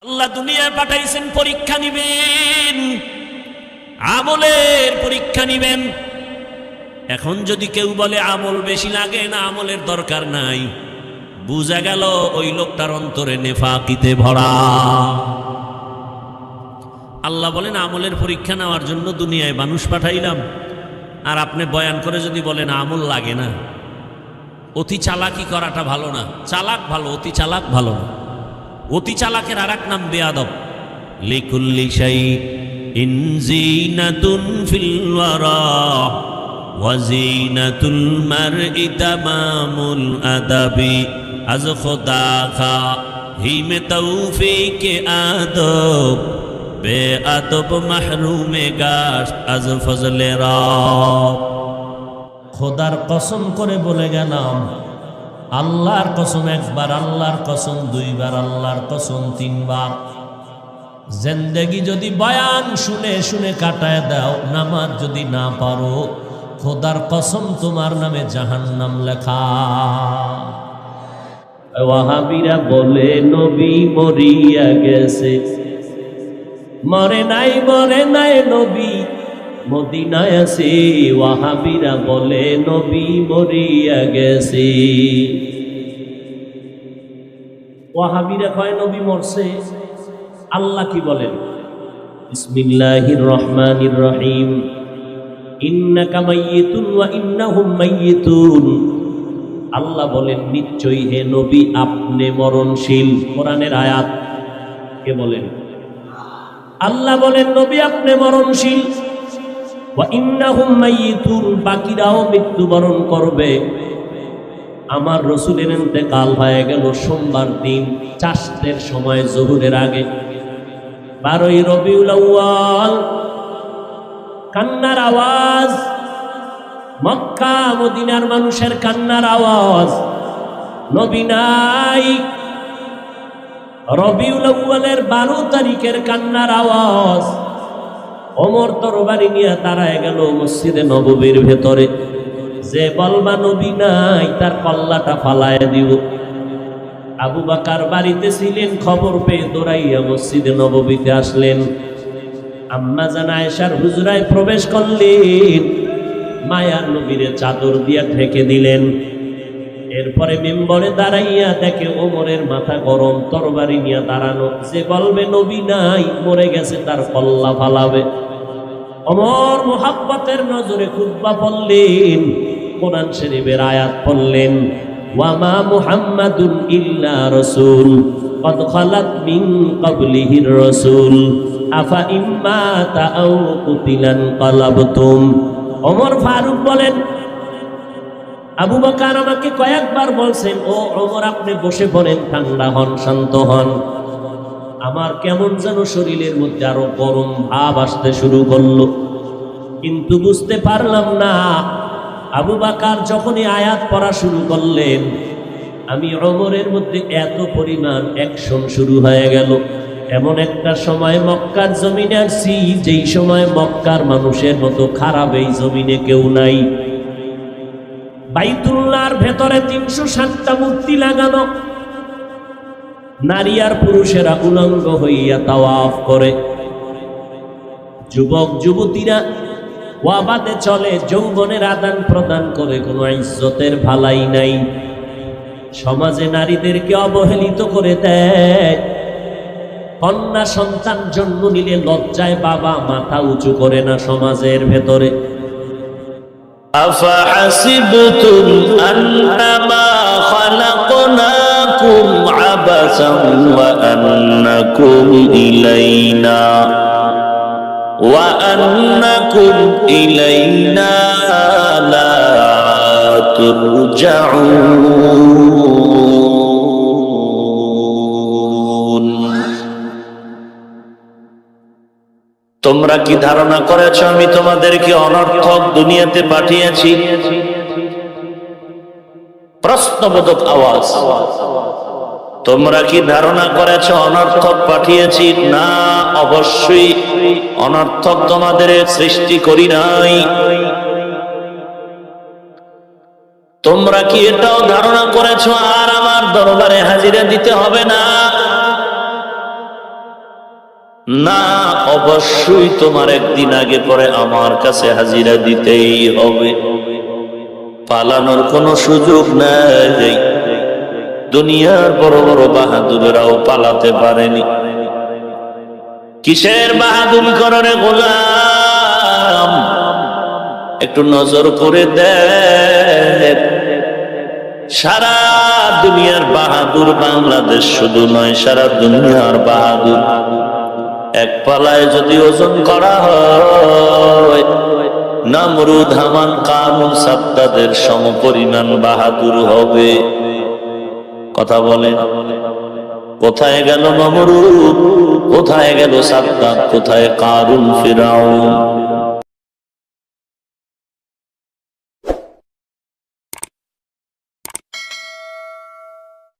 আল্লাহ দুনিয়ায় পাঠাইছেন পরীক্ষা নিবেন, আমলের পরীক্ষা নিবেন। এখন যদি কেউ বলে আমল বেশি লাগে না, আমলের দরকার নাই, বুঝা গেল ওই লোকটার অন্তরে নেফাকিতে ভরা। আল্লাহ বলেন আমলের পরীক্ষা নেওয়ার জন্য দুনিয়ায় মানুষ পাঠাইলাম, আর আপনি বয়ান করে যদি বলেন আমল লাগে না, অতি চালাকি করাটা ভালো না। চালাক ভালো, অতি চালাক ভালো না। অতি চালাকের আর এক নাম বেয়াদব। লিকুল্লি শাইইন যিনাতুন ফিল ওয়ারা ওয়া যিনাতুল মারই তামামুল আদাবি আজ খুদা খা হিমে তৌফিকে আদব বেআদব মাহরুমে গাশ আজ ফজলে রব। খোদার কসম করে বলে গেলাম, আল্লাহর কসম একবার, আল্লাহর কসম দুইবার, আল্লাহর কসম তিনবার। জিন্দেগি যদি বয়ান শুনে শুনে কাটায় দাও, নামাজ যদি না পারো, খোদার কসম তোমার নামে জাহান্নাম লেখা। ওয়াহাবিরা বলে নবী মরিয়া গেছে, মরে নাই মরে নাই নবী মদিনায় আছে। ওয়াহাবিরা বলে নবী মরিয়া গেছে। ওয়াহাবিরা কয় নবী মরছে। আল্লাহ কি বলেন? বিসমিল্লাহির রহমানির রহিম, ইন্নাকা মাইয়িতুন ওয়া ইন্নাহুম মাইয়িতুন। আল্লাহ বলেন নিশ্চয়ই হে নবী আপনি মরণশীল। কোরআনের আয়াত। কে বলেন? আল্লাহ বলেন নবী আপনি মরণশীল। ওয়া ইন্নাহুম মাইয়িতুন, বাকিরাও মৃত্যুবরণ করবে। আমার রাসূলের ইন্তেকাল হয়ে গেল সোমবার দিন চাষতের সময়, জোহরের আগে, 12ই রবিউল আউয়াল। কান্নার আওয়াজ, মক্কা মদিনার মানুষের কান্নার আওয়াজ। নবী নাই। রবিউল আউয়ালের 12 তারিখের কান্নার আওয়াজ। ওমর তরবারি নিয়ে দাঁড়ায় গেল মসজিদে নববীর ভেতরে। যে বলবা নবী নাই তার কল্লাটা ফালায় দিব। আবু বকর বাড়িতে ছিলেন, খবর পেয়ে দৌড়াইয়া মসজিদে নববীতে আসলেন। আম্মা জান আয়েশার হুজরায় প্রবেশ করলেন, মায়ার নবীরে চাদর দিয়া ঢেকে দিলেন। এরপরে মিম্বরে দাঁড়াইয়া দেখে ওমরের মাথা গরম, তরবারি নিয়ে দাঁড়ানো। যে বলবে নবী নাই, মরে গেছে, তার কল্লা ফালাবে। ওমর মুহাব্বতের নজরে খুতবা পড়লেন, কোরআন শরীফের আয়াত পড়লেন, ওয়া মা মুহাম্মাদুন ইল্লা রাসূল কদ খালাত মিন ক্বাবলিহির রাসূল আফা ইম্মা তাআউ কুতিলান কালাবতুম। ওমর ফারুক বলেন, আবু বকর আমাকে কয়েকবার বলছেন, ও ওমর আপনি বসে পড়েন, ঠান্ডা হন, শান্ত হন। আমার কেমন যেন শরীরের মধ্যে আরো গরম ভাব আসতে শুরু করলো, কিন্তু বুঝতে পারলাম না। আবু বকর যখনই আয়াত পড়া শুরু করলেন, আমি ওমরের মধ্যে এত পরিমাণ অ্যাকশন শুরু হয়ে গেল। এমন একটা সময় মক্কার জমিনে আসছি, যেই সময় মক্কার মানুষের মতো খারাপ এই জমিনে কেউ নাই। বাইতুল্লাহর ভেতরে 360টা মূর্তি লাগানো। নারী আর পুরুষেরা উলঙ্গ হইয়া তাওয়াফ করে। যুবক যুবতীরা ওয়াবাদে চলে, যৌবনের আদান প্রদান করে, কোনো ইজ্জতের ভালাই নাই। সমাজে নারীদেরকে অবহেলিত করে দেয়। কন্যা সন্তান জন্ম নিলে লজ্জায় বাবা মাথা উঁচু করে না সমাজের ভেতরে। أفحسبتم أنما خلقناكم عبثا وأنكم إلينا لا ترجعون। তোমরা কি ধারণা করেছ আমি তোমাদেরকে অনর্থক দুনিয়াতে পাঠিয়েছি? প্রশ্নবোধক আওয়াজ। তোমরা কি ধারণা করেছ অনর্থক পাঠিয়েছি? না, অবশ্যই অনর্থক তোমাদের সৃষ্টি করি নাই। তোমরা কি এটাও ধারণা করেছ আর আমার দরবারে হাজিরা দিতে হবে না? না, অবশ্যই তোমার একদিন আগে পরে আমার কাছে হাজিরা দিতেই হবে। পালানোর কোনো সুযোগ নাই। দুনিয়ার বড় বড় বাহাদুরেরাও পালাতে পারেনি। কিসের বাহাদুরি করে গোলাম? একটু নজর করে দেখ, সারা দুনিয়ার বাহাদুর বাংলাদেশ শুধু নয়, সারা দুনিয়ার বাহাদুর এক পালায় যদি ওজন করা হয়, নমরুদ, হামান, কারুন, সাদ্দাদের সমপরিমাণ বাহাদুর হবে। কথা বলেন, কোথায় গেল নমরুদ? কোথায় গেল সাদ্দাত? কোথায় কারুন, ফিরাউন?